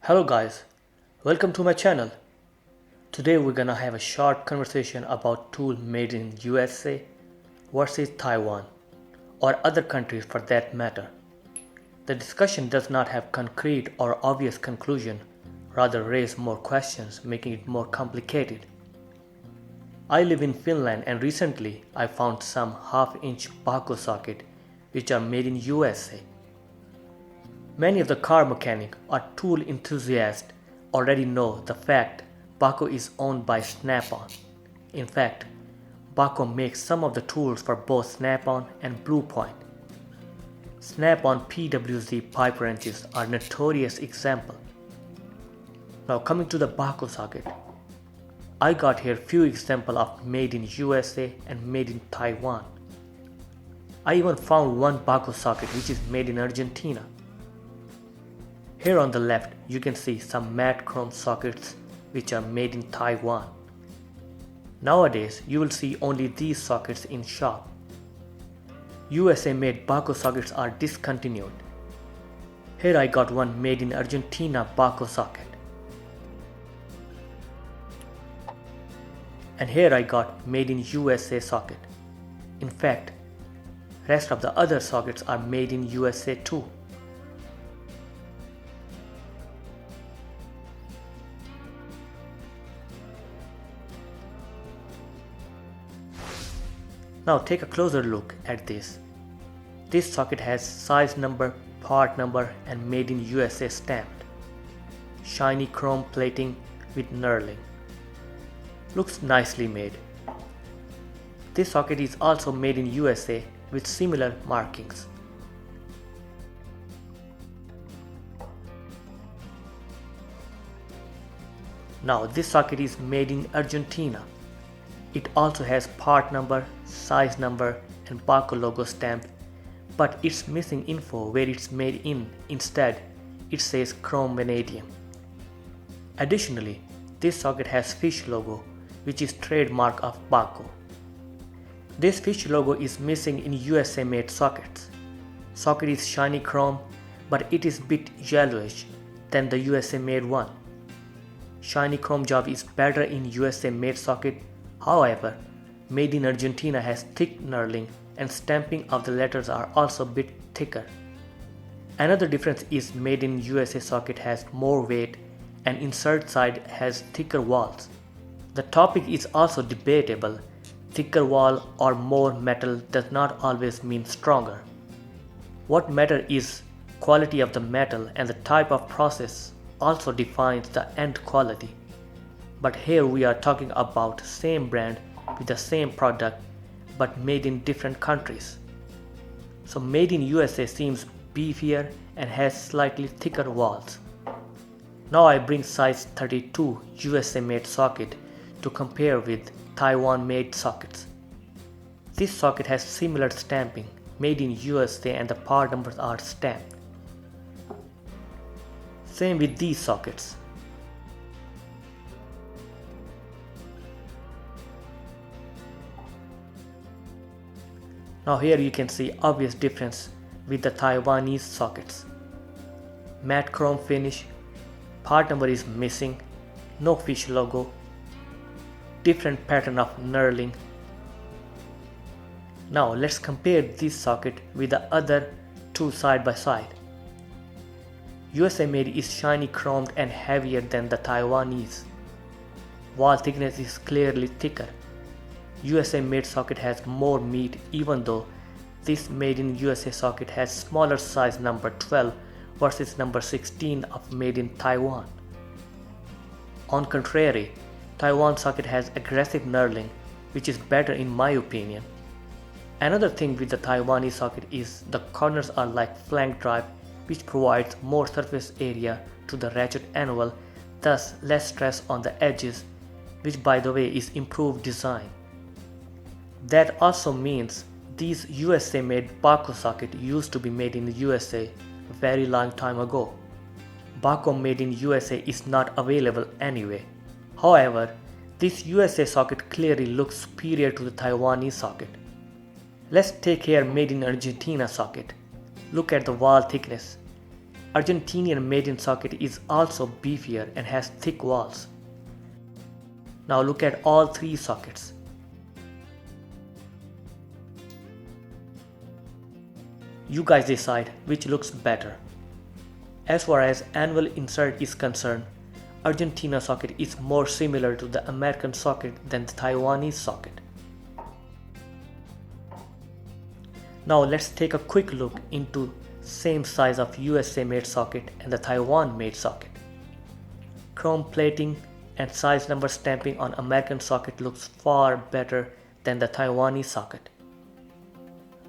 Hello guys, welcome to my channel. Today we're gonna have a short conversation about tool made in USA versus Taiwan or other countries for that matter. The discussion does not have concrete or obvious conclusion, rather raise more questions, making it more complicated. I live in Finland and recently I found some half-inch Bahco socket which are made in USA. Many of the car mechanic or tool enthusiasts already know the fact Bahco is owned by Snap-on. In fact, Bahco makes some of the tools for both Snap-on and Bluepoint. Snap-on PWZ pipe wrenches are notorious example. Now coming to the Bahco socket, I got here few examples of made in USA and made in Taiwan. I even found one Bahco socket which is made in Argentina. Here on the left you can see some matte chrome sockets which are made in Taiwan. Nowadays you will see only these sockets in shop. USA made Bahco sockets are discontinued. Here I got one made in Argentina Bahco socket. And here I got made in USA socket. In fact, rest of the other sockets are made in USA too. Now take a closer look at this. This socket has size number, part number and made in USA stamped. Shiny chrome plating with knurling. Looks nicely made. This socket is also made in USA with similar markings. Now this socket is made in Argentina. It also has part number, size number and Bahco logo stamped, but it's missing info where it's made in. Instead, it says chrome vanadium. Additionally, this socket has fish logo, which is trademark of Bahco. This fish logo is missing in USA made sockets. Socket is shiny chrome, but it is bit yellowish than the USA made one. Shiny chrome job is better in USA made socket. However, made in Argentina has thick knurling and stamping of the letters are also a bit thicker. Another difference is made in USA socket has more weight and insert side has thicker walls. The topic is also debatable. Thicker wall or more metal does not always mean stronger. What matters is quality of the metal, and the type of process also defines the end quality. But here we are talking about same brand with the same product but made in different countries. So made in USA seems beefier and has slightly thicker walls. Now I bring size 32 USA made socket to compare with Taiwan made sockets. This socket has similar stamping, made in USA, and the part numbers are stamped. Same with these sockets. Now here you can see obvious difference with the Taiwanese sockets. Matte chrome finish, part number is missing, no fish logo, different pattern of knurling. Now let's compare this socket with the other two side by side. USA made is shiny chromed and heavier than the Taiwanese. Wall thickness is clearly thicker. USA made socket has more meat, even though this made in USA socket has smaller size number 12 versus number 16 of made in Taiwan. On contrary, Taiwan socket has aggressive knurling, which is better in my opinion. Another thing with the Taiwanese socket is the corners are like flank drive, which provides more surface area to the ratchet anvil, thus less stress on the edges, which by the way is improved design. That also means these USA made Bahco socket used to be made in the USA a very long time ago. Bahco made in USA is not available anyway. However, this USA socket clearly looks superior to the Taiwanese socket. Let's take here made in Argentina socket. Look at the wall thickness. Argentinian made-in socket is also beefier and has thick walls. Now look at all three sockets. You guys decide which looks better. As far as anvil insert is concerned, Argentina socket is more similar to the American socket than the Taiwanese socket. Now let's take a quick look into same size of USA made socket and the Taiwan made socket. Chrome plating and size number stamping on American socket looks far better than the Taiwanese socket.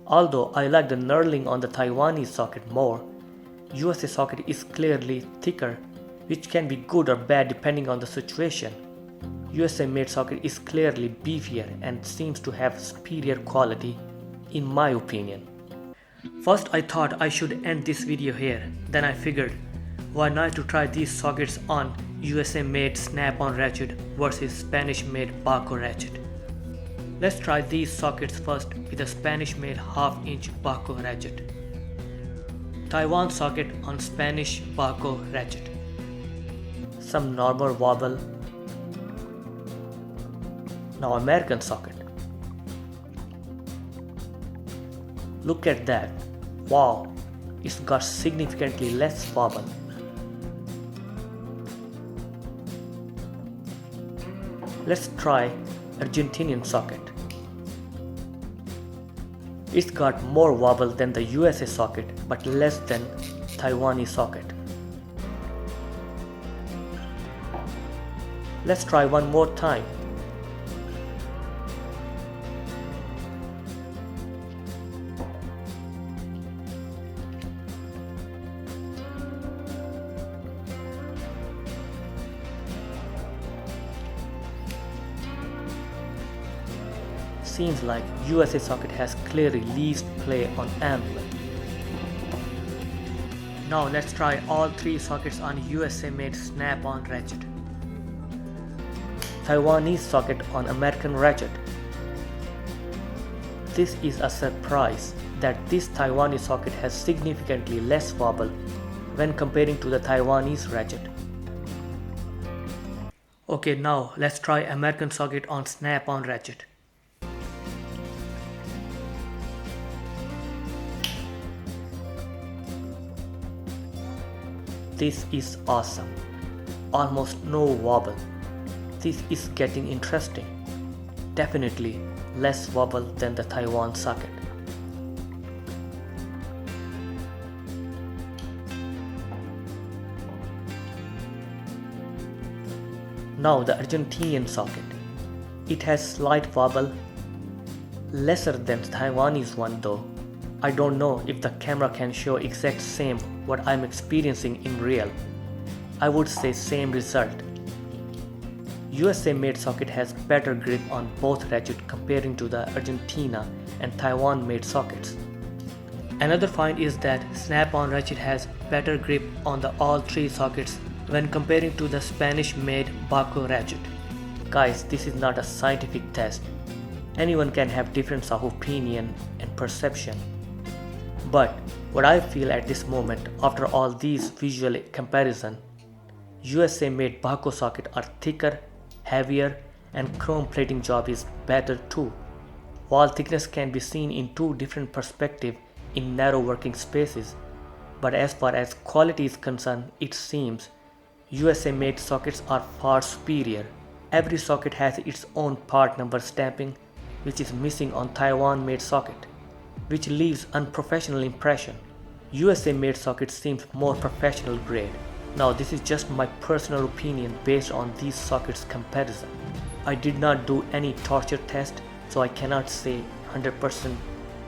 Although I like the knurling on the Taiwanese socket more, USA socket is clearly thicker, which can be good or bad depending on the situation. USA made socket is clearly beefier and seems to have superior quality in my opinion. First I thought I should end this video here, then I figured why not to try these sockets on USA made snap-on ratchet versus Spanish made Bahco ratchet. Let's try these sockets first with a Spanish made half-inch Bahco ratchet. Taiwan socket on Spanish Bahco ratchet. Some normal wobble. Now American socket. Look at that. Wow, it's got significantly less wobble. Let's try Argentinian socket. It's got more wobble than the USA socket but less than Taiwanese socket. Let's try one more time. Seems like USA socket has clearly least play on anvil. Now let's try all three sockets on USA made snap-on ratchet. Taiwanese socket on American ratchet. This is a surprise that this Taiwanese socket has significantly less wobble when comparing to the Taiwanese ratchet. Okay, now let's try American socket on snap-on ratchet. This is awesome. Almost no wobble. This is getting interesting. Definitely less wobble than the Taiwan socket. Now the Argentinian socket. It has slight wobble, lesser than the Taiwanese one though. I don't know if the camera can show exact same what I'm experiencing in real. I would say same result. USA made socket has better grip on both ratchet comparing to the Argentina and Taiwan made sockets. Another find is that snap-on ratchet has better grip on the all three sockets when comparing to the Spanish made Bahco ratchet. Guys, this is not a scientific test. Anyone can have difference of opinion and perception. But what I feel at this moment after all these visual comparison, USA made Bahco socket are thicker, heavier and chrome plating job is better too. Wall thickness can be seen in two different perspectives in narrow working spaces, but as far as quality is concerned, it seems USA made sockets are far superior. Every socket has its own part number stamping, which is missing on Taiwan made socket, which leaves unprofessional impression. USA made socket seems more professional grade. Now this is just my personal opinion based on these sockets comparison. I did not do any torture test, so I cannot say 100%.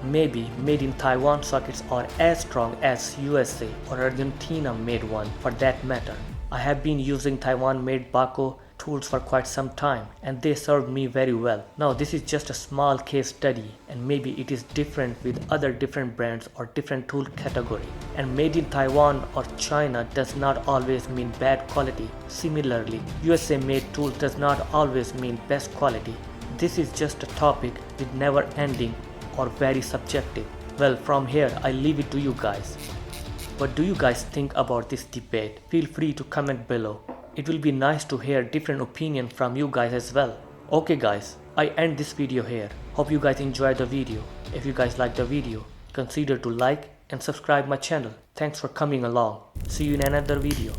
Maybe made in Taiwan sockets are as strong as USA or Argentina made one for that matter. I have been using Taiwan made Bahco tools for quite some time and they served me very well. Now this is just a small case study and maybe it is different with other different brands or different tool category. And made in Taiwan or China does not always mean bad quality. Similarly, USA made tool does not always mean best quality. This is just a topic with never ending or very subjective. Well, from here I leave it to you guys. What do you guys think about this debate? Feel free to comment below. It will be nice to hear different opinions from you guys as well. Okay guys, I end this video here. Hope you guys enjoyed the video. If you guys like the video, consider to like and subscribe my channel. Thanks for coming along. See you in another video.